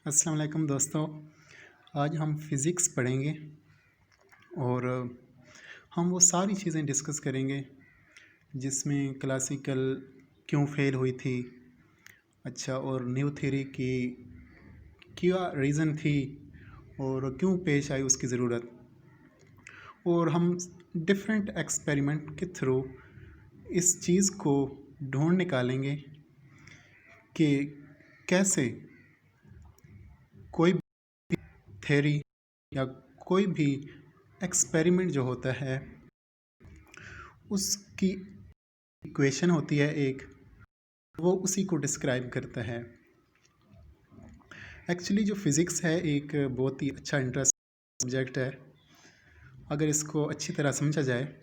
अस्सलाम वालेकुम दोस्तों। आज हम फ़िज़िक्स पढ़ेंगे और हम वो सारी चीज़ें डिस्कस करेंगे जिसमें क्लासिकल क्यों फ़ेल हुई थी। अच्छा, और न्यू थ्योरी की क्या रीज़न थी और क्यों पेश आई उसकी ज़रूरत। और हम डिफरेंट एक्सपेरिमेंट के थ्रू इस चीज़ को ढूंढ निकालेंगे कि कैसे कोई थ्योरी या कोई भी एक्सपेरिमेंट जो होता है उसकी इक्वेशन होती है एक, वो उसी को डिस्क्राइब करता है। एक्चुअली जो फ़िज़िक्स है एक बहुत ही अच्छा इंटरेस्टिंग सब्जेक्ट है अगर इसको अच्छी तरह समझा जाए,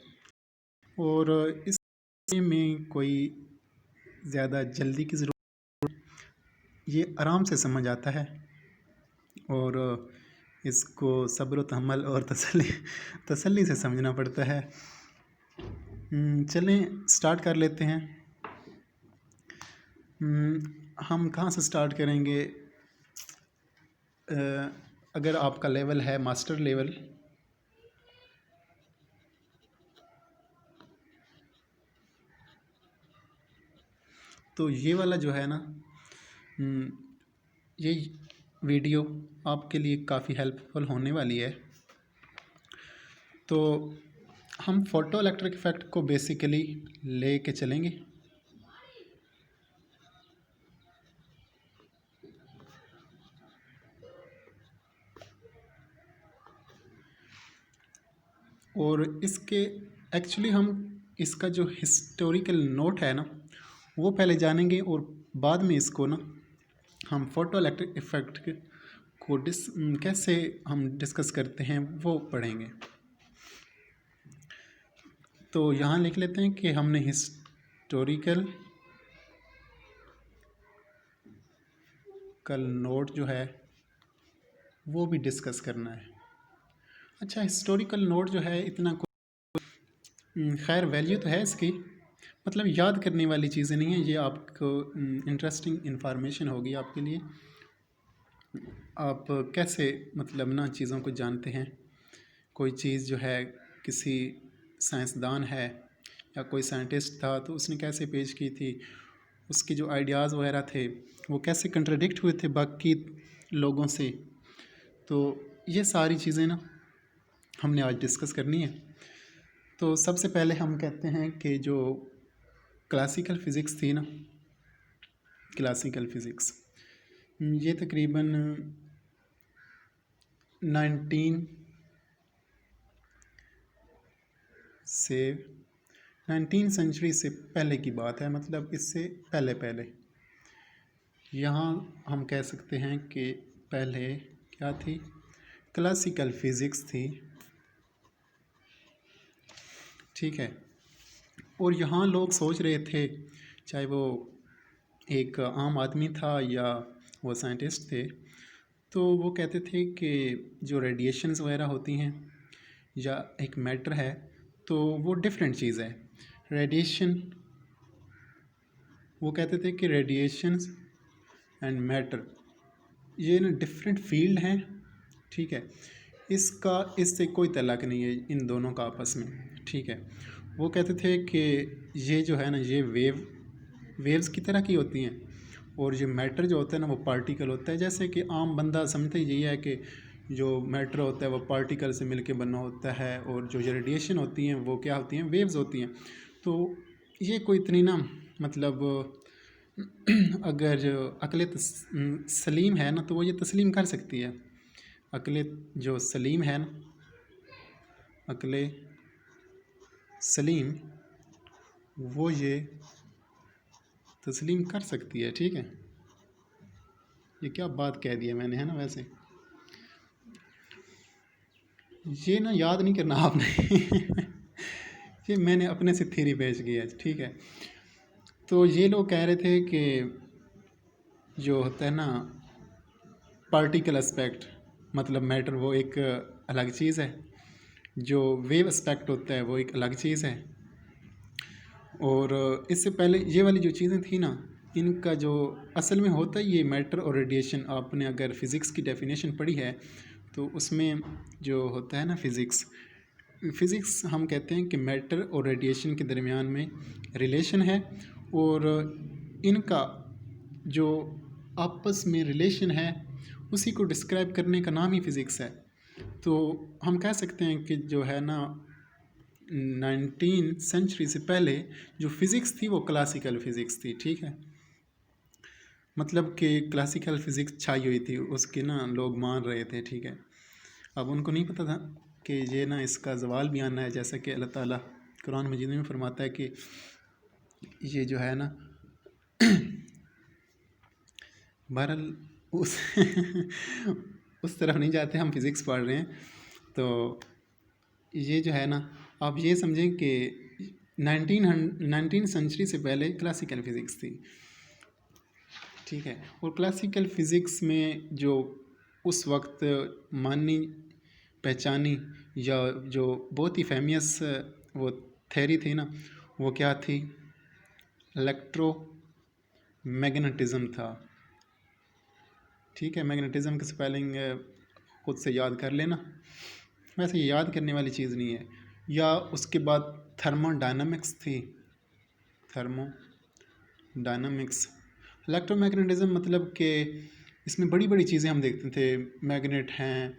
और इसमें कोई ज़्यादा जल्दी की ज़रूरत, ये आराम से समझ आता है और इसको सब्र तहम्मुल और तसल्ली से समझना पड़ता है। चलें स्टार्ट कर लेते हैं। हम कहाँ से स्टार्ट करेंगे? अगर आपका लेवल है मास्टर लेवल, तो ये वाला जो है ना, ये वीडियो आपके लिए काफ़ी हेल्पफुल होने वाली है। तो हम फोटो इलेक्ट्रिक इफ़ेक्ट को बेसिकली ले के चलेंगे। और इसके एक्चुअली हम इसका जो हिस्टोरिकल नोट है ना वो पहले जानेंगे, और बाद में इसको ना हम फोटो इलेक्ट्रिक इफ़ेक्ट को कैसे हम डिस्कस करते हैं वो पढ़ेंगे। तो यहाँ लिख लेते हैं कि हमने हिस्टोरिकल नोट जो है वो भी डिस्कस करना है। अच्छा, हिस्टोरिकल नोट जो है इतना खैर वैल्यू तो है इसकी, मतलब याद करने वाली चीज़ें नहीं है, ये आपको इंटरेस्टिंग इन्फॉर्मेशन होगी आपके लिए। आप कैसे मतलब ना चीज़ों को जानते हैं। कोई चीज़ जो है किसी साइंसदान है या कोई साइंटिस्ट था तो उसने कैसे पेश की थी, उसके जो आइडियाज़ वगैरह थे वो कैसे कंट्राडिक्ट हुए थे बाकी लोगों से। तो ये सारी चीज़ें ना हमने आज डिस्कस करनी है। तो सबसे पहले हम कहते हैं कि जो क्लासिकल फ़िज़िक्स थी ना, क्लासिकल फ़िज़िक्स ये तकरीबन 19 सेंचुरी से पहले की बात है, मतलब इससे पहले पहले यहाँ हम कह सकते हैं कि पहले क्या थी, क्लासिकल फ़िज़िक्स थी। ठीक है, और यहाँ लोग सोच रहे थे, चाहे वो एक आम आदमी था या वो साइंटिस्ट थे, तो वो कहते थे कि जो रेडिएशंस वगैरह होती हैं या एक मैटर है तो वो डिफरेंट चीज़ है। रेडिएशन, वो कहते थे कि रेडिएशंस एंड मैटर ये ना डिफरेंट फील्ड हैं। ठीक है, इसका इससे कोई तल्लुक़ नहीं है इन दोनों का आपस में। ठीक है, वो कहते थे कि ये जो है ना ये वेव्स की तरह की होती हैं, और ये मैटर जो होता है ना वो पार्टिकल होता है। जैसे कि आम बंदा समझते यही है कि जो मैटर होता है वो पार्टिकल से मिलके बना होता है, और जो रेडिएशन होती हैं वो क्या होती हैं, वेव्स होती हैं। तो ये कोई इतनी ना मतलब अगर अक्ल सलीम है ना तो वो ये तस्लीम कर सकती है। अक्ल जो सलीम है ना, अक्ल सलीम वो ये तस्लीम कर सकती है। ठीक है, ये क्या बात कह दी है मैंने, है ना। वैसे ये ना याद नहीं करना आपने ये मैंने अपने से थ्योरी पेश की है। ठीक है, तो ये लोग कह रहे थे कि जो होता है ना पार्टिकल एस्पेक्ट, मतलब मैटर वो एक अलग चीज़ है, जो वेव एस्पेक्ट होता है वो एक अलग चीज़ है। और इससे पहले ये वाली जो चीज़ें थी ना इनका जो असल में होता है ये मैटर और रेडिएशन, आपने अगर फिज़िक्स की डेफिनेशन पढ़ी है तो उसमें जो होता है ना फिज़िक्स हम कहते हैं कि मैटर और रेडिएशन के दरमियान में रिलेशन है, और इनका जो आपस में रिलेशन है उसी को डिस्क्राइब करने का नाम ही फ़िज़िक्स है। तो हम कह सकते हैं कि जो है ना 19 सेंचुरी से पहले जो फ़िज़िक्स थी वो क्लासिकल फ़िज़िक्स थी, ठीक है। मतलब कि क्लासिकल फ़िज़िक्स छाई हुई थी, उसके ना लोग मान रहे थे, ठीक है। अब उनको नहीं पता था कि ये ना इसका ज़वाल भी आना है, जैसा कि अल्लाह ताला कुरान मजीद में फरमाता है कि ये जो है ना बहरहाल उस उस तरफ नहीं जाते, हम फिज़िक्स पढ़ रहे हैं। तो ये जो है ना, आप ये समझें कि 19 सेंचुरी से पहले क्लासिकल फ़िज़िक्स थी, ठीक है। और क्लासिकल फ़िज़िक्स में जो उस वक्त मानी पहचानी या जो बहुत ही फेमस वो थ्योरी थी ना, वो क्या थी? इलेक्ट्रोमैग्नेटिज़्म था, ठीक है। मैग्नेटिज़्म की स्पेलिंग खुद से याद कर लेना, वैसे ये याद करने वाली चीज़ नहीं है। या उसके बाद थर्मोडायनामिक्स थी, थर्मोडायनामिक्स। इलेक्ट्रोमैग्नेटिज़्म मतलब कि इसमें बड़ी बड़ी चीज़ें हम देखते थे, मैग्नेट हैं,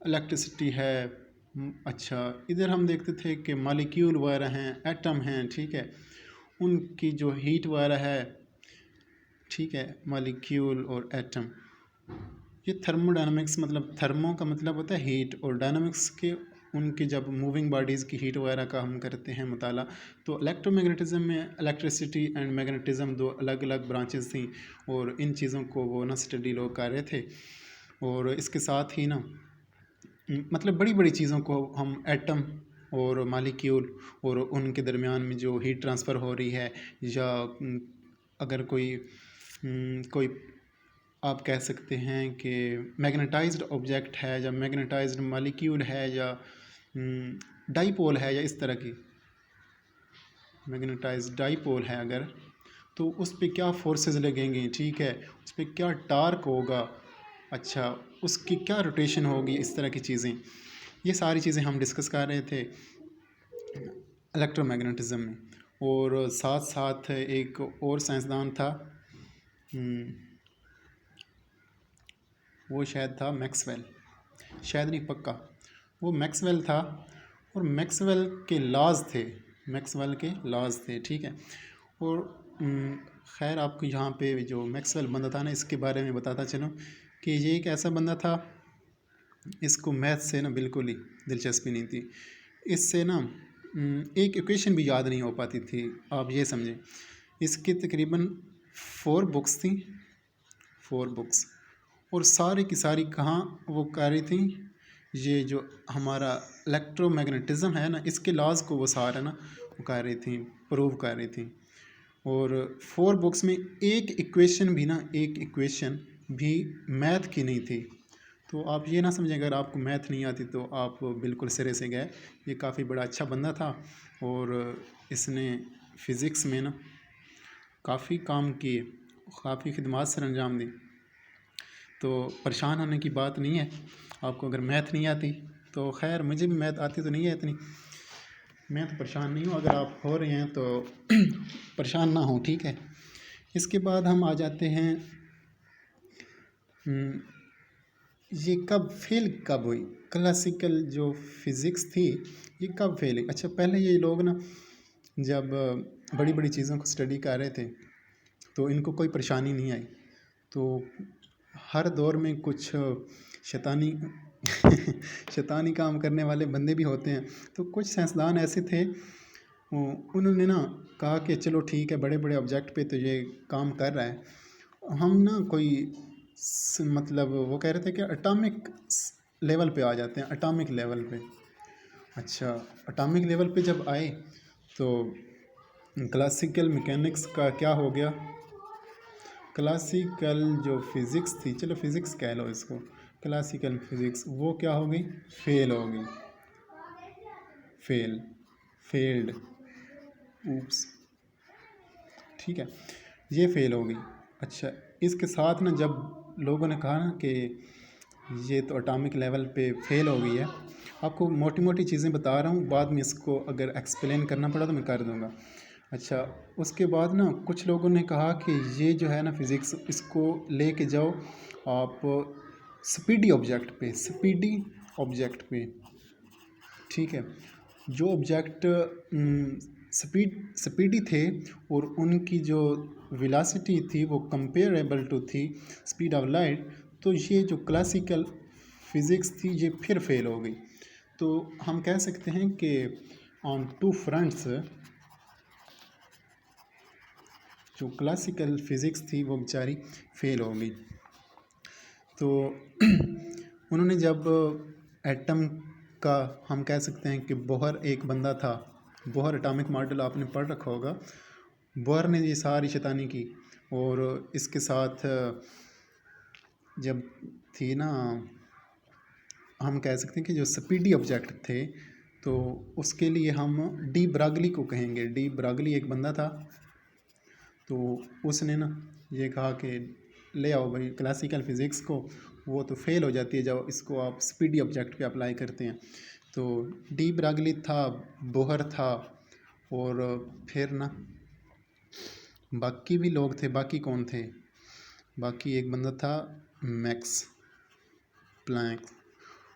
इलेक्ट्रिसिटी है। अच्छा, इधर हम देखते थे कि मॉलिक्यूल वगैरह हैं, एटम हैं, ठीक है, उनकी जो हीट वगैरह है, ठीक है, मॉलिक्यूल और एटम। ये थर्मोडायनामिक्स, मतलब थर्मो का मतलब होता है हीट, और डायनामिक्स के उनकी जब मूविंग बॉडीज़ की हीट वगैरह का हम करते हैं मुताला। तो इलेक्ट्रोमैग्नेटिज़्म में इलेक्ट्रिसिटी एंड मैग्नेटिज़्म दो अलग अलग ब्रांचेस थी, और इन चीज़ों को वो ना स्टडी लोग कर रहे थे। और इसके साथ ही ना मतलब बड़ी बड़ी चीज़ों को हम एटम और मॉलिक्यूल और उनके दरमियान में जो हीट ट्रांसफ़र हो रही है, या अगर कोई आप कह सकते हैं कि मैग्नेटाइज्ड ऑब्जेक्ट है, या मैग्नेटाइज्ड मॉलिक्यूल है, या डाइपोल है, या इस तरह की मैग्नेटाइज्ड डाइपोल है अगर, तो उस पे क्या फोर्सेस लगेंगे, ठीक है, उस पे क्या टार्क होगा, अच्छा, उसकी क्या रोटेशन होगी, इस तरह की चीज़ें, ये सारी चीज़ें हम डिस्कस कर रहे थे इलेक्ट्रोमैग्नेटिज़्म में। और साथ साथ एक और साइंसदान था, वो शायद था मैक्सवेल, शायद नहीं पक्का, वो मैक्सवेल था। और मैक्सवेल के लॉज थे, मैक्सवेल के लॉज थे, ठीक है। और खैर आपको यहाँ पे जो मैक्सवेल बंदा था ना, इसके बारे में बताता चलूँ कि ये एक ऐसा बंदा था, इसको मैथ से ना बिल्कुल ही दिलचस्पी नहीं थी। इससे ना एक इक्वेशन भी याद नहीं हो पाती थी, आप ये समझें। इसकी तकरीबन 4 बुक्स थी, 4 बुक्स, और सारी की सारी कहाँ वो कर रही थी, ये जो हमारा इलेक्ट्रोमैग्नेटिज़्म है ना, इसके लॉज को वो सारा ना वो कर रही थी, प्रूव कर रही थी। और 4 बुक्स में एक इक्वेशन भी मैथ की नहीं थी। तो आप ये ना समझें अगर आपको मैथ नहीं आती तो आप बिल्कुल सिरे से गए। ये काफ़ी बड़ा अच्छा बंदा था, और इसने फ़िज़िक्स में ना काफ़ी काम किए, काफ़ी खिदमत सर अंजाम दी। तो परेशान होने की बात नहीं है, आपको अगर मैथ नहीं आती तो खैर मुझे भी मैथ आती तो नहीं है इतनी, मैं तो परेशान नहीं हूँ, अगर आप हो रहे हैं तो परेशान ना हो, ठीक है। इसके बाद हम आ जाते हैं ये कब हुई क्लासिकल जो फिज़िक्स थी, ये कब फेल हुई? अच्छा, पहले ये लोग ना जब बड़ी बड़ी चीज़ों को स्टडी कर रहे थे तो इनको कोई परेशानी नहीं आई। तो हर दौर में कुछ शैतानी शैतानी काम करने वाले बंदे भी होते हैं। तो कुछ साइंसदान ऐसे थे, उन्होंने ना कहा कि चलो ठीक है, बड़े बड़े ऑब्जेक्ट पे तो ये काम कर रहा है, हम ना कोई मतलब वो कह रहे थे कि एटॉमिक लेवल पे आ जाते हैं, एटॉमिक लेवल पे। अच्छा, एटॉमिक लेवल पे जब आए तो क्लासिकल मैकेनिक्स का क्या हो गया, क्लासिकल जो फिज़िक्स थी, चलो फिज़िक्स कह लो इसको, क्लासिकल फिज़िक्स वो क्या हो गई, फेल हो गई, फेल्ड, ऊप्स, ठीक है। ये फेल हो गई। अच्छा, इसके साथ ना जब लोगों ने कहा ना कि ये तो एटॉमिक लेवल पे फेल हो गई है, आपको मोटी मोटी चीज़ें बता रहा हूँ, बाद में इसको अगर एक्सप्लेन करना पड़ा तो मैं कर दूँगा। अच्छा, उसके बाद ना कुछ लोगों ने कहा कि ये जो है ना फिज़िक्स, इसको लेके जाओ आप स्पीडी ऑब्जेक्ट पे, ठीक है। जो ऑब्जेक्ट स्पीडी थे और उनकी जो वेलोसिटी थी वो कंपेरेबल टू थी स्पीड ऑफ लाइट, तो ये जो क्लासिकल फिज़िक्स थी ये फिर फेल हो गई। तो हम कह सकते हैं कि ऑन टू फ्रंट्स जो क्लासिकल फिज़िक्स थी वो बेचारी फेल हो गई। तो उन्होंने जब एटम का, हम कह सकते हैं कि बोहर एक बंदा था, बोहर एटॉमिक मॉडल आपने पढ़ रखा होगा, बोहर ने ये सारी शैतानी की। और इसके साथ जब थी ना, हम कह सकते हैं कि जो स्पीडी ऑब्जेक्ट थे, तो उसके लिए हम डी ब्रागली को कहेंगे। डी ब्रागली एक बंदा था, तो उसने ना ये कहा कि ले आओ भाई क्लासिकल फ़िज़िक्स को, वो तो फेल हो जाती है जब इसको आप स्पीडी ऑब्जेक्ट पे अप्लाई करते हैं। तो डी ब्रागली था, बोहर था, और फिर ना बाकी भी लोग थे। बाकी कौन थे? बाकी एक बंदा था मैक्स प्लैंक।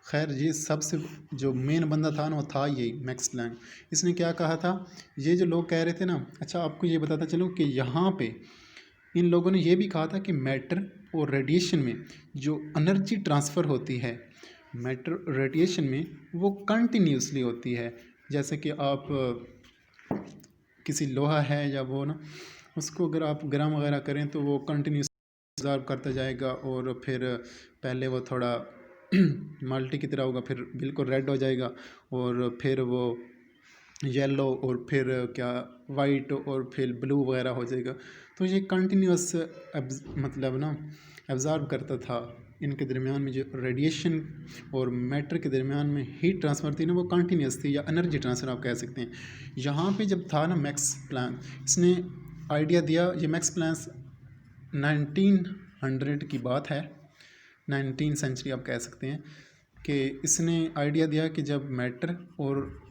खैर, ये सबसे जो मेन बंदा था ना वो था यही मैक्स प्लैंक। इसने क्या कहा था, ये जो लोग कह रहे थे ना, अच्छा आपको ये बताता चलूँ कि यहाँ पे इन लोगों ने ये भी कहा था कि मैटर और रेडिएशन में जो एनर्जी ट्रांसफ़र होती है, मैटर रेडिएशन में वो कंटिन्यूसली होती है। जैसे कि आप किसी लोहा है या वो ना, उसको अगर आप गर्म वगैरह करें तो वो कंटिन्यूस ऑब्जर्व करता जाएगा, और फिर पहले वो थोड़ा माल्टी की तरह होगा, फिर बिल्कुल रेड हो जाएगा, और फिर वो येलो, और फिर क्या वाइट, और फिर ब्लू वगैरह हो जाएगा। तो ये कंटिन्यूस मतलब ना एब्ज़ॉर्ब करता था। इनके दरमियान में जो रेडिएशन और मैटर के दरमियान में हीट ट्रांसफ़र थी ना, वो कंटिन्यूस थी, या एनर्जी ट्रांसफ़र आप कह सकते हैं। यहाँ पे जब था ना मैक्स प्लैंक, इसने आइडिया दिया। ये मैक्स प्लैंक 1900 की बात है, 19 सेंचुरी आप कह सकते हैं, कि इसने आइडिया दिया कि जब मैटर और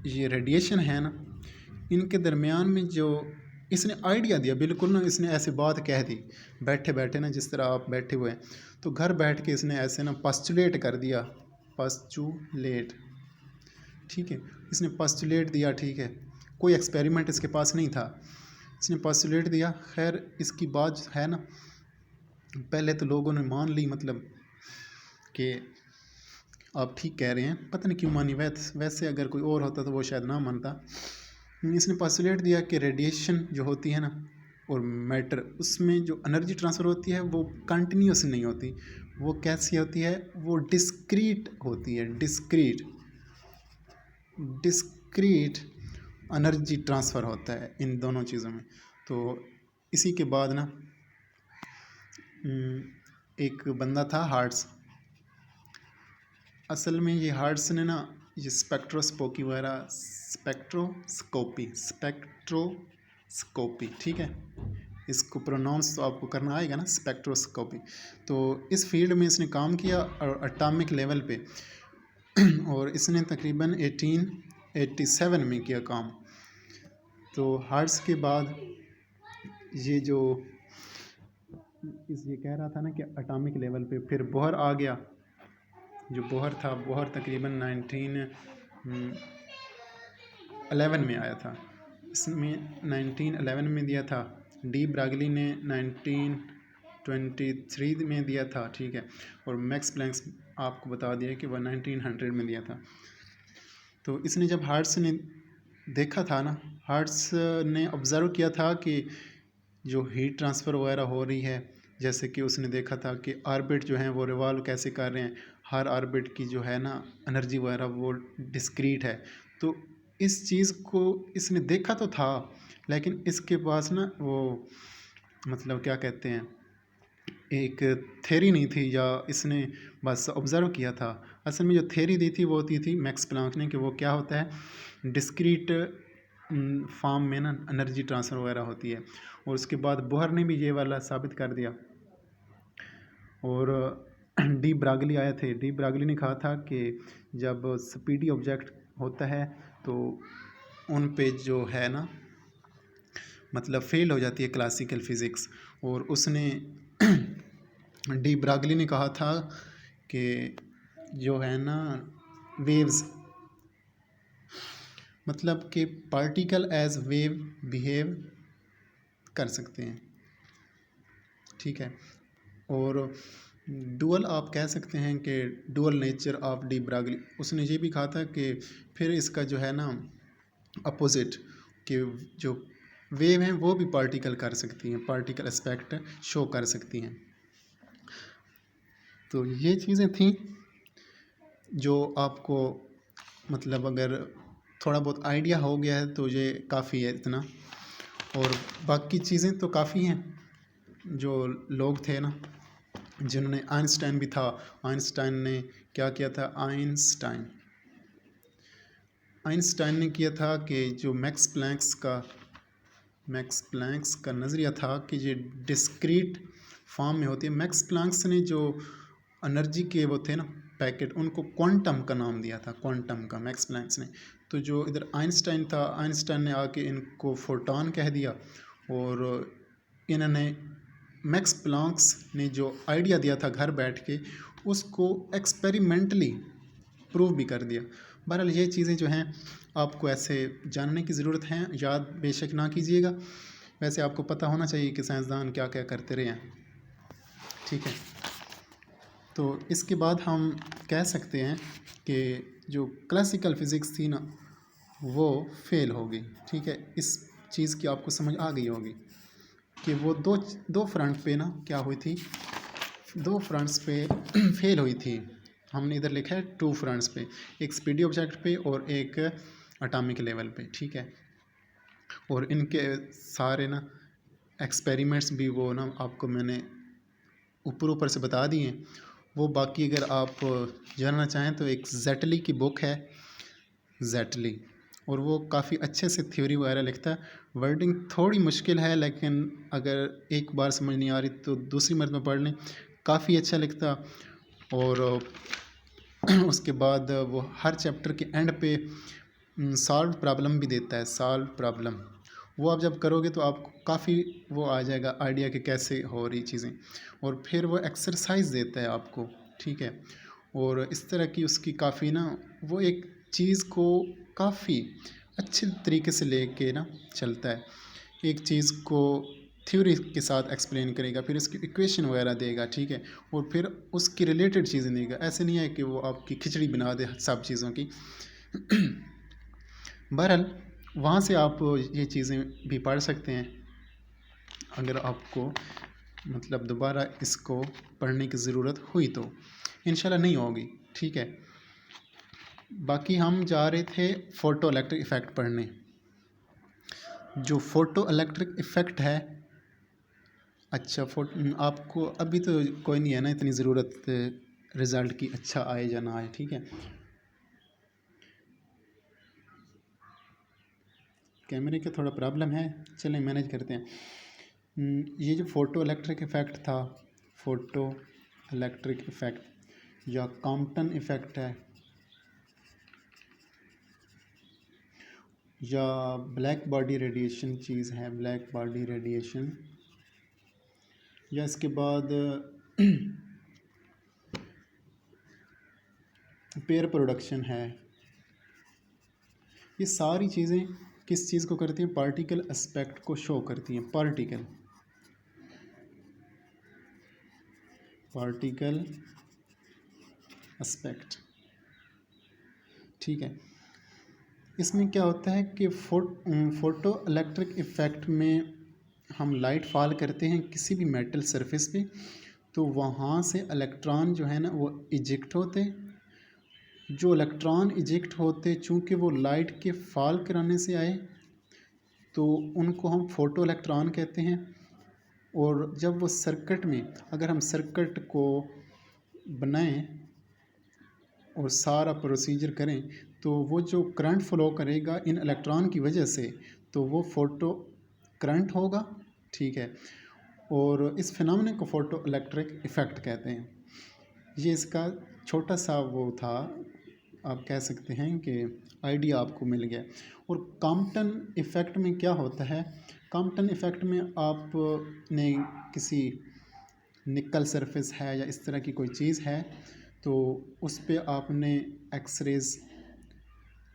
ये रेडिएशन है ना, इनके दरमियान में जो इसने आइडिया दिया, बिल्कुल ना इसने ऐसे बात कह दी बैठे बैठे ना, जिस तरह आप बैठे हुए हैं, तो घर बैठ के इसने ऐसे ना पॉस्टुलेट कर दिया, पॉस्टुलेट, ठीक है। इसने पॉस्टुलेट दिया, ठीक है, कोई एक्सपेरिमेंट इसके पास नहीं था, इसने पॉस्टुलेट दिया। खैर, इसकी बात है ना, पहले तो लोगों ने मान ली, मतलब कि आप ठीक कह रहे हैं, पता नहीं क्यों मानी। वैसे अगर कोई और होता तो वो शायद ना मानता। इसने पॉस्टुलेट दिया कि रेडिएशन जो होती है ना और मैटर, उसमें जो एनर्जी ट्रांसफ़र होती है वो कंटिन्यूस नहीं होती। वो कैसी होती है? वो डिस्क्रीट होती है। डिस्क्रीट एनर्जी ट्रांसफ़र होता है इन दोनों चीज़ों में। तो इसी के बाद ना एक बंदा था हार्ट्स। असल में ये हार्ट्स ने ना ये स्पेक्ट्रोस्कोपी, ठीक है, इसको प्रोनाउंस तो आपको करना आएगा ना, स्पेक्ट्रोस्कोपी। तो इस फील्ड में इसने काम किया और एटॉमिक लेवल पे और इसने तकरीबन 1887 में किया काम। तो हार्ट्स के बाद ये जो ये कह रहा था ना कि एटॉमिक लेवल पे, फिर बोहर आ गया। जो बोहर था, बोहर तकरीबन 1911 में आया था। इसमें 1911 में दिया था। डी ब्रागली ने 1923 में दिया था, ठीक है। और मैक्स प्लैंक आपको बता दिया कि वह 1900 में दिया था। तो इसने जब हार्ट्स ने देखा था ना, हार्ट्स ने ऑब्ज़र्व किया था कि जो हीट ट्रांसफ़र वगैरह हो रही है, जैसे कि उसने देखा था कि ऑर्बिट जो हैं वो रिवॉल्व कैसे कर रहे हैं, हर ऑर्बिट की जो है ना एनर्जी वगैरह वो डिस्क्रीट है। तो इस चीज़ को इसने देखा तो था, लेकिन इसके पास ना वो, मतलब क्या कहते हैं, एक थ्योरी नहीं थी, या इसने बस ऑब्ज़र्व किया था। असल में जो थ्योरी दी थी वो दी थी मैक्स प्लैंक ने, कि वो क्या होता है, डिस्क्रीट फॉर्म में ना एनर्जी ट्रांसफ़र वगैरह होती है। और उसके बाद बोहर ने भी ये वाला साबित कर दिया। और डी ब्रागली आए थे। डी ब्रागली ने कहा था कि जब स्पीडी ऑब्जेक्ट होता है तो उन पे जो है ना मतलब फेल हो जाती है क्लासिकल फिज़िक्स। और उसने डी ब्रागली ने कहा था कि जो है ना वेव्स मतलब कि पार्टिकल एज वेव बिहेव कर सकते हैं, ठीक है। और डुअल आप कह सकते हैं कि dual nature of D Broglie, उसने ये भी कहा था कि फिर इसका जो है ना अपोजिट कि जो वेव हैं वो भी पार्टिकल कर सकती हैं, पार्टिकल एस्पेक्ट शो कर सकती हैं। तो ये चीज़ें थी जो आपको मतलब अगर थोड़ा बहुत आइडिया हो गया है तो ये काफ़ी है इतना। और बाकी चीज़ें तो काफ़ी हैं। जो लोग थे ना जिन्होंने, आइंस्टाइन भी था। आइंस्टाइन ने क्या किया था? आइंस्टाइन ने किया था कि जो मैक्स प्लैंक्स का नज़रिया था कि ये डिस्क्रीट फॉर्म में होती है। मैक्स प्लैंक्स ने जो एनर्जी के वो थे ना पैकेट, उनको क्वांटम का नाम दिया था, क्वांटम का, मैक्स प्लैंक्स ने। तो जो इधर आइंस्टाइन था, आइंस्टाइन ने आके इनको फोटॉन कह दिया। और इन्होंने मैक्स प्लैंक्स ने जो आइडिया दिया था घर बैठ के, उसको एक्सपेरिमेंटली प्रूव भी कर दिया। बहरहाल ये चीज़ें जो हैं आपको ऐसे जानने की ज़रूरत है, याद बेशक ना कीजिएगा। वैसे आपको पता होना चाहिए कि साइंसदान क्या क्या करते रहे हैं, ठीक है। तो इसके बाद हम कह सकते हैं कि जो क्लासिकल फ़िज़िक्स थी ना वो फेल हो गई, ठीक है। इस चीज़ की आपको समझ आ गई होगी कि वो दो फ्रंट पे ना क्या हुई थी, दो फ्रंट्स पे फेल हुई थी। हमने इधर लिखा है टू फ्रंट्स पे, एक स्पीडी ऑब्जेक्ट पे और एक एटॉमिक लेवल पे, ठीक है। और इनके सारे ना एक्सपेरिमेंट्स भी वो ना आपको मैंने ऊपर से बता दिए हैं। वो बाकी अगर आप जानना चाहें तो एक जेटली की बुक है, जेटली, और वो काफ़ी अच्छे से थ्योरी वगैरह लिखता है। वर्डिंग थोड़ी मुश्किल है लेकिन अगर एक बार समझ नहीं आ रही तो दूसरी मर्तबा पढ़ लें, काफ़ी अच्छा लिखता। और उसके बाद वो हर चैप्टर के एंड पे सॉल्व प्रॉब्लम भी देता है, सॉल्व प्रॉब्लम। वो आप जब करोगे तो आपको काफ़ी वो आ जाएगा आइडिया कि कैसे हो रही चीज़ें। और फिर वो एक्सरसाइज देता है आपको, ठीक है। और इस तरह की उसकी काफ़ी ना वो एक चीज़ को काफ़ी अच्छे तरीके से लेके ना चलता है। एक चीज़ को थ्योरी के साथ एक्सप्लेन करेगा, फिर उसकी इक्वेशन वगैरह देगा, ठीक है। और फिर उसकी रिलेटेड चीज़ें देगा। ऐसे नहीं है कि वो आपकी खिचड़ी बना दे सब चीज़ों की। बहरहाल वहाँ से आप ये चीज़ें भी पढ़ सकते हैं अगर आपको मतलब दोबारा इसको पढ़ने की ज़रूरत हुई तो। इंशाल्लाह नहीं होगी, ठीक है। बाकी हम जा रहे थे फ़ोटो इलेक्ट्रिक इफ़ेक्ट पढ़ने। जो फ़ोटो इलेक्ट्रिक इफ़ेक्ट है, अच्छा आपको अभी तो कोई नहीं है ना इतनी ज़रूरत रिज़ल्ट की, अच्छा आए या ना आए, ठीक है। कैमरे का थोड़ा प्रॉब्लम है, चलें मैनेज करते हैं। ये जो फ़ोटो इलेक्ट्रिक इफ़ेक्ट था, फ़ोटो इलेक्ट्रिक इफ़ेक्ट या कॉम्पटन इफ़ेक्ट है या ब्लैक बॉडी रेडिएशन चीज़ है, ब्लैक बॉडी रेडिएशन, या इसके बाद पेयर प्रोडक्शन है। ये सारी चीज़ें किस चीज़ को करती हैं? पार्टिकल एस्पेक्ट को शो करती हैं। पार्टिकल एस्पेक्ट, ठीक है। इसमें क्या होता है कि फ़ोटो इलेक्ट्रिक इफ़ेक्ट में हम लाइट फॉल करते हैं किसी भी मेटल सरफेस पे, तो वहाँ से इलेक्ट्रॉन जो है ना वो इजेक्ट होते। जो इलेक्ट्रॉन इजेक्ट होते चूँकि वो लाइट के फॉल कराने से आए तो उनको हम फ़ोटो इलेक्ट्रॉन कहते हैं। और जब वो सर्किट में, अगर हम सर्किट को बनाएं और सारा प्रोसीजर करें तो वो जो करंट फ्लो करेगा इन इलेक्ट्रॉन की वजह से, तो वो फोटो करंट होगा, ठीक है। और इस फिनोमेनन को फोटो इलेक्ट्रिक इफ़ेक्ट कहते हैं। ये इसका छोटा सा वो था, आप कह सकते हैं कि आइडिया आपको मिल गया। और कॉम्पटन इफ़ेक्ट में क्या होता है, कॉम्पटन इफ़ेक्ट में आपने किसी निकल सरफेस है या इस तरह की कोई चीज़ है, तो उस पे आपने एक्सरेज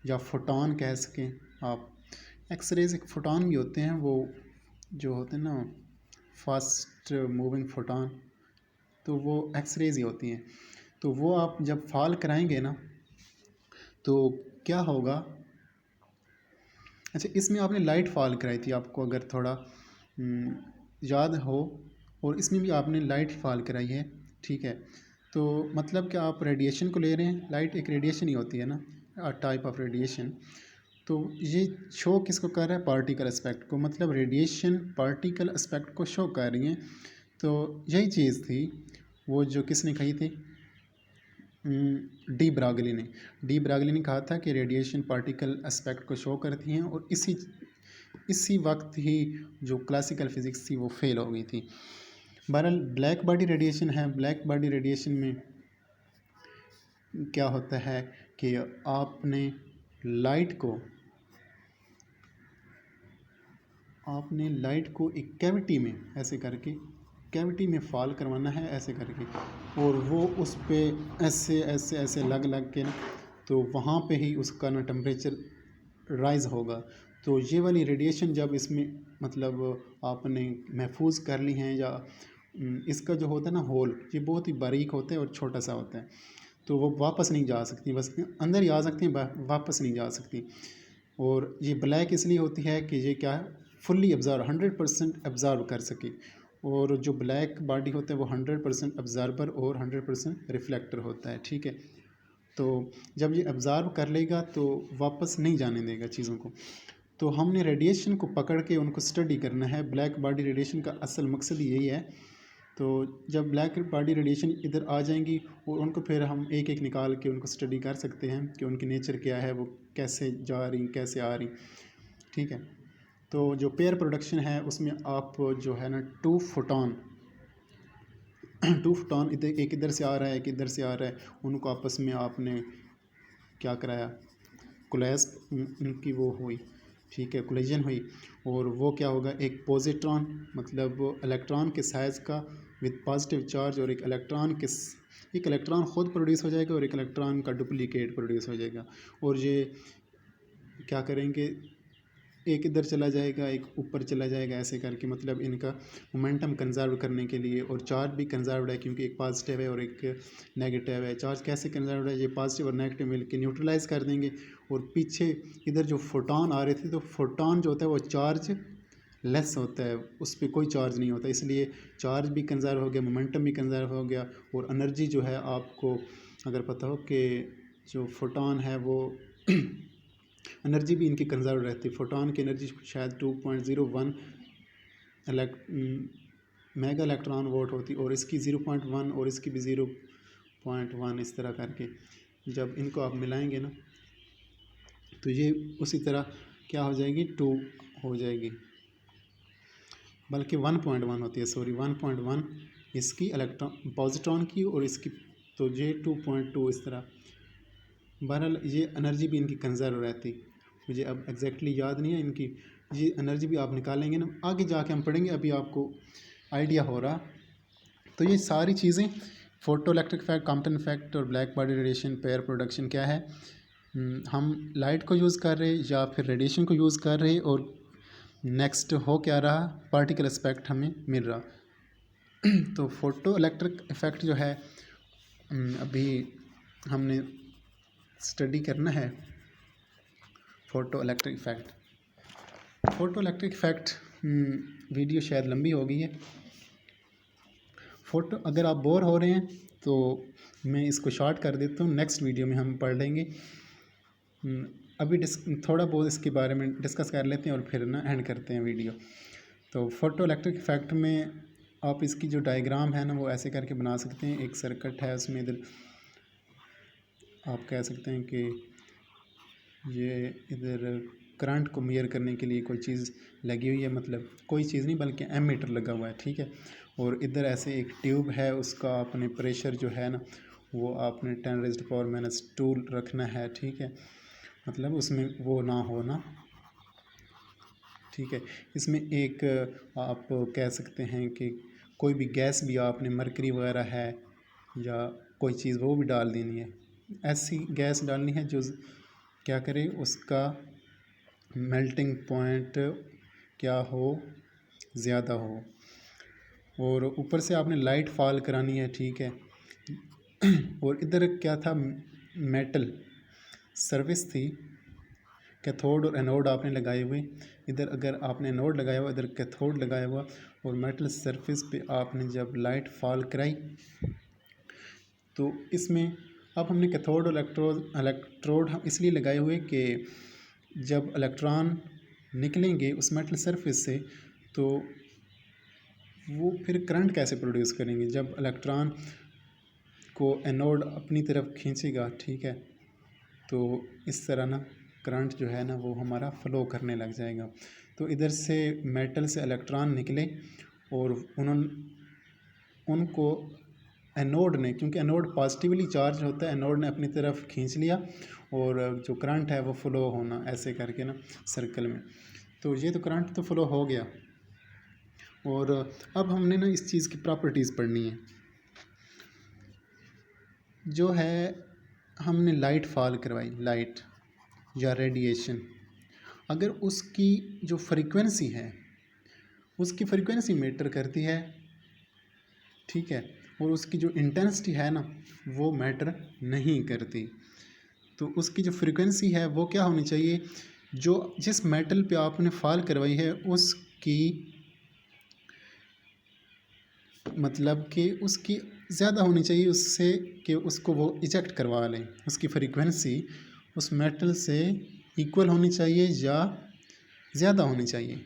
या फोटॉन कह सकें आप, एक्सरेज एक फोटॉन भी होते हैं, वो जो होते हैं ना फास्ट मूविंग फोटॉन, तो वो एक्सरेज ही होती हैं। तो वो आप जब फॉल कराएंगे ना, तो क्या होगा, अच्छा इसमें आपने लाइट फॉल कराई थी, आपको अगर थोड़ा याद हो, और इसमें भी आपने लाइट फॉल कराई है, ठीक है। तो मतलब कि आप रेडिएशन को ले रहे हैं, लाइट एक रेडिएशन ही होती है ना, टाइप ऑफ रेडिएशन। तो ये शो किसको कर रहा है, पार्टिकल एस्पेक्ट को, मतलब रेडिएशन पार्टिकल एस्पेक्ट को शो कर रही हैं। तो यही चीज़ थी वो जो किसने कही थी, डी ब्रागली ने कहा था कि रेडिएशन पार्टिकल एस्पेक्ट को शो करती हैं, और इसी वक्त ही जो क्लासिकल फिज़िक्स थी वो फेल हो गई थी। बहरहाल ब्लैक बॉडी रेडिएशन है, ब्लैक बॉडी रेडिएशन में क्या होता है कि आपने लाइट को एक कैविटी में ऐसे करके, कैविटी में फॉल करवाना है ऐसे करके, और वो उस पे ऐसे ऐसे ऐसे लग लग के ना, तो वहाँ पे ही उसका ना टेम्परेचर राइज होगा। तो ये वाली रेडिएशन जब इसमें मतलब आपने महफूज कर ली हैं, या इसका जो होता है ना होल, ये बहुत ही बारीक होता है और छोटा सा होता है, तो वो वापस नहीं जा सकती, बस अंदर ही आ सकती हैं, वापस नहीं जा सकती। और ये ब्लैक इसलिए होती है कि ये क्या है, फुल्ली एब्ज़ॉर्ब 100% एब्ज़ॉर्ब कर सके। और जो ब्लैक बॉडी होता है वो 100% एब्ज़ॉर्बर और 100% रिफ्लेक्टर होता है, ठीक है। तो जब ये एब्ज़ॉर्ब कर लेगा तो वापस नहीं जाने देगा चीज़ों को। तो हमने रेडिएशन को पकड़ के उनको स्टडी करना है, ब्लैक बॉडी रेडिएशन का असल मकसद यही है। तो जब ब्लैक बॉडी रेडिएशन इधर आ जाएंगी, और उनको फिर हम एक एक निकाल के उनको स्टडी कर सकते हैं कि उनकी नेचर क्या है, वो कैसे जा रही कैसे आ रही, ठीक है। तो जो पेयर प्रोडक्शन है उसमें आप जो है ना टू फोटॉन इधर एक इधर से आ रहा है, एक इधर से आ रहा है, उनको आपस में आपने क्या कराया, कोलैप्स उनकी वो हुई, ठीक है, कोलिजन हुई। और वो क्या होगा, एक पॉजिट्रॉन मतलब इलेक्ट्रॉन के साइज़ का विद पॉजिटिव चार्ज, और एक इलेक्ट्रॉन ख़ुद प्रोड्यूस हो जाएगा और एक इलेक्ट्रॉन का डुप्लीकेट प्रोड्यूस हो जाएगा। और ये क्या करेंगे, एक इधर चला जाएगा एक ऊपर चला जाएगा, ऐसे करके मतलब इनका मोमेंटम कंजर्व करने के लिए। और चार्ज भी कंजर्व है क्योंकि एक पॉजिटिव है और एक नेगेटिव है। चार्ज कैसे कंजर्व है, ये पॉजिटिव और नेगेटिव मिलकर न्यूट्रलाइज कर देंगे। और पीछे इधर जो फोटॉन आ रहे थे, तो फोटॉन जो होता है वो चार्ज लेस होता है, उस पर कोई चार्ज नहीं होता, इसलिए चार्ज भी कंजर्व हो गया, मोमेंटम भी कंजर्व हो गया। और एनर्जी जो है, आपको अगर पता हो कि जो फोटॉन है वो एनर्जी भी इनकी कंजर्व रहती है। फोटॉन की एनर्जी शायद 2.01 मेगा इलेक्ट्रॉन वोल्ट होती, और इसकी 0.1 और इसकी भी 0.1, इस तरह करके जब इनको आप मिलाएंगे ना, तो ये उसी तरह क्या हो जाएगी, 2 हो जाएगी, बल्कि 1.1 होती है, सॉरी 1.1 इसकी इलेक्ट्रॉन पॉजिट्रॉन की, और इसकी तो ये 2.2 इस तरह। बहरहाल ये एनर्जी भी इनकी कंजर्व रहती, मुझे अब एग्जैक्टली याद नहीं है इनकी। ये एनर्जी भी आप निकालेंगे ना, आगे जाके हम पढ़ेंगे, अभी आपको आइडिया हो रहा। तो ये सारी चीज़ें photo electric effect, Compton effect और black body radiation, pair production क्या है, हम लाइट को यूज़ कर रहे या फिर रेडिएशन को यूज़ कर रहे, और नेक्स्ट हो क्या रहा, पार्टिकल एस्पेक्ट हमें मिल रहा। तो फोटो इलेक्ट्रिक इफेक्ट जो है अभी हमने स्टडी करना है। फ़ोटो इलेक्ट्रिक इफ़ेक्ट वीडियो शायद लंबी हो गई है। अगर आप बोर हो रहे हैं तो मैं इसको शॉर्ट कर देता हूँ, नेक्स्ट वीडियो में हम पढ़ लेंगे। अभी थोड़ा बहुत इसके बारे में डिस्कस कर लेते हैं और फिर ना एंड करते हैं वीडियो। तो फोटो इलेक्ट्रिक इफ़ेक्ट में आप इसकी जो डायग्राम है ना, वो ऐसे करके बना सकते हैं। एक सर्किट है, उसमें इधर आप कह सकते हैं कि ये इधर करंट को मेजर करने के लिए कोई चीज़ लगी हुई है, मतलब कोई चीज़ नहीं बल्कि एमीटर लगा हुआ है, ठीक है। और इधर ऐसे एक ट्यूब है, उसका आपने प्रेशर जो है ना वो आपने 10⁻⁻² रखना है, ठीक है, मतलब उसमें वो ना होना, ठीक है। इसमें एक आप कह सकते हैं कि कोई भी गैस भी आपने मरकरी वगैरह है या कोई चीज़ वो भी डाल देनी है, ऐसी गैस डालनी है जो क्या करे, उसका मेल्टिंग पॉइंट क्या हो, ज़्यादा हो। और ऊपर से आपने लाइट फॉल करानी है, ठीक है। और इधर क्या था, मेटल सर्विस थी, कैथोड और एनोड आपने लगाए हुए। इधर अगर आपने एनोड लगाया हुआ, इधर कैथोड लगाया हुआ, और मेटल सरफेस पे आपने जब लाइट फॉल कराई तो इसमें अब हमने कैथोड और इलेक्ट्रोड हम इसलिए लगाए हुए कि जब इलेक्ट्रॉन निकलेंगे उस मेटल सरफेस से तो वो फिर करंट कैसे प्रोड्यूस करेंगे। जब इलेक्ट्रॉन को एनोड अपनी तरफ खींचेगा, ठीक है, तो इस तरह ना करंट जो है ना वो हमारा फ्लो करने लग जाएगा। तो इधर से मेटल से इलेक्ट्रॉन निकले और उनको एनोड ने, क्योंकि एनोड पॉजिटिवली चार्ज होता है, एनोड ने अपनी तरफ खींच लिया और जो करंट है वो फ्लो होना ऐसे करके ना सर्कल में। तो ये तो करंट तो फ्लो हो गया। और अब हमने ना इस चीज़ की प्रॉपर्टीज़ पढ़नी है, जो है हमने लाइट फॉल करवाई, लाइट या रेडिएशन, अगर उसकी जो फ्रीक्वेंसी है उसकी फ्रीक्वेंसी मैटर करती है, ठीक है, और उसकी जो इंटेंसिटी है ना वो मैटर नहीं करती। तो उसकी जो फ्रीक्वेंसी है वो क्या होनी चाहिए, जो जिस मेटल पे आपने फॉल करवाई है उसकी मतलब कि उसकी ज़्यादा होनी चाहिए उससे कि उसको वो इजेक्ट करवा लें। उसकी फ्रीक्वेंसी उस मेटल से इक्वल होनी चाहिए या ज़्यादा होनी चाहिए,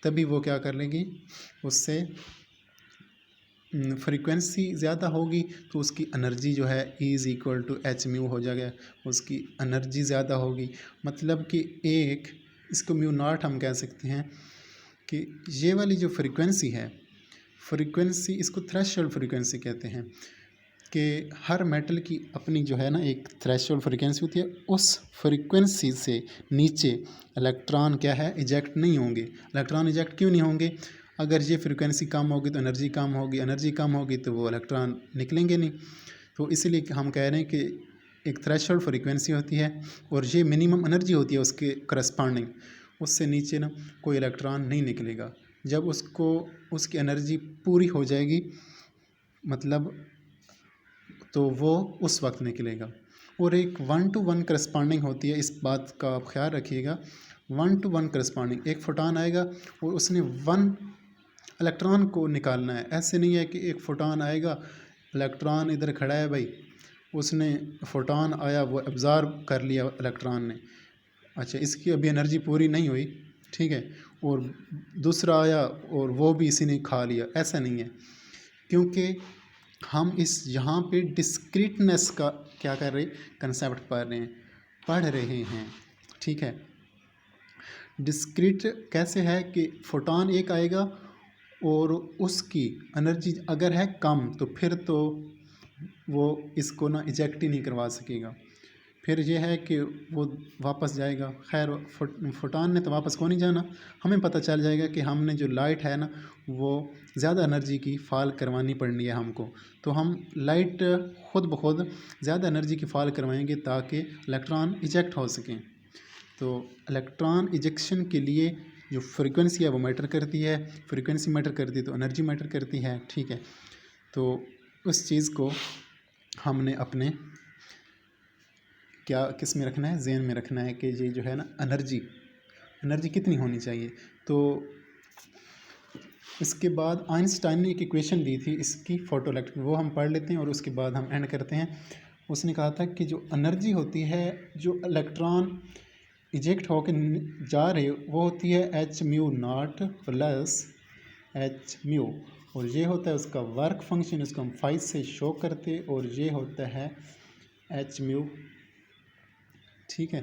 तभी वो क्या कर लेगी, उससे फ्रीक्वेंसी ज़्यादा होगी तो उसकी एनर्जी जो है E=H म्यू हो जाएगा, उसकी एनर्जी ज़्यादा होगी। मतलब कि एक इसको म्यू नॉट हम कह सकते हैं कि ये वाली जो फ्रीक्वेंसी है, फ्रीक्वेंसी इसको थ्रेशोल्ड फ्रीक्वेंसी कहते हैं, कि हर मेटल की अपनी जो है ना एक थ्रेशोल्ड फ्रीक्वेंसी होती है। उस फ्रीक्वेंसी से नीचे इलेक्ट्रॉन क्या है, इजेक्ट नहीं होंगे। इलेक्ट्रॉन इजेक्ट क्यों नहीं होंगे, अगर ये फ्रीक्वेंसी कम होगी तो एनर्जी कम होगी, एनर्जी कम होगी तो वो इलेक्ट्रॉन निकलेंगे नहीं। तो इसलिए हम कह रहे हैं कि एक थ्रेशोल्ड फ्रीक्वेंसी होती है और ये मिनिमम एनर्जी होती है उसके करस्पॉन्डिंग, उससे नीचे ना कोई इलेक्ट्रॉन नहीं निकलेगा। जब उसको उसकी एनर्जी पूरी हो जाएगी मतलब तो वो उस वक्त निकलेगा। और एक 1:1 करस्पॉन्डिंग होती है, इस बात का आप ख्याल रखिएगा। 1:1 करस्पॉन्डिंग, एक फोटॉन आएगा और उसने 1 इलेक्ट्रॉन को निकालना है। ऐसे नहीं है कि एक फोटॉन आएगा, इलेक्ट्रॉन इधर खड़ा है भाई, उसने फोटॉन आया वो एब्ज़ॉर्ब कर लिया इलेक्ट्रॉन ने, अच्छा इसकी अभी एनर्जी पूरी नहीं हुई, ठीक है, और दूसरा आया और वो भी इसी ने खा लिया। ऐसा नहीं है, क्योंकि हम इस यहाँ पे डिस्क्रीटनेस का क्या कर रहे, कंसेप्ट पढ़ रहे हैं, ठीक है। डिस्क्रीट कैसे है कि फोटॉन एक आएगा और उसकी एनर्जी अगर है कम तो फिर तो वो इसको ना इजेक्ट ही नहीं करवा सकेगा, फिर ये है कि वो वापस जाएगा। खैर फोटॉन ने तो वापस को नहीं जाना, हमें पता चल जाएगा कि हमने जो लाइट है ना वो ज़्यादा एनर्जी की फॉल करवानी पड़नी है हमको, तो हम लाइट खुद ब खुद ज़्यादा एनर्जी की फॉल करवाएंगे ताकि इलेक्ट्रॉन इजेक्ट हो सकें। तो इलेक्ट्रॉन इजेक्शन के लिए जो फ्रीक्वेंसी है वो मैटर करती है, फ्रीक्वेंसी मैटर करती है तो एनर्जी मैटर करती है, ठीक है। तो उस चीज़ को हमने अपने क्या किस में रखना है, ज़हन में रखना है कि ये जो है ना एनर्जी कितनी होनी चाहिए। तो इसके बाद आइंस्टाइन ने एक इक्वेशन दी थी इसकी फोटोइलेक्ट्रिक, वो हम पढ़ लेते हैं और उसके बाद हम एंड करते हैं। उसने कहा था कि जो एनर्जी होती है जो इलेक्ट्रॉन इजेक्ट होकर जा रहे वो होती है H mu naught plus H mu, और ये होता है उसका वर्क फंक्शन, इसको हम फाइ से शो करते, और ये होता है H म्यू, ठीक है।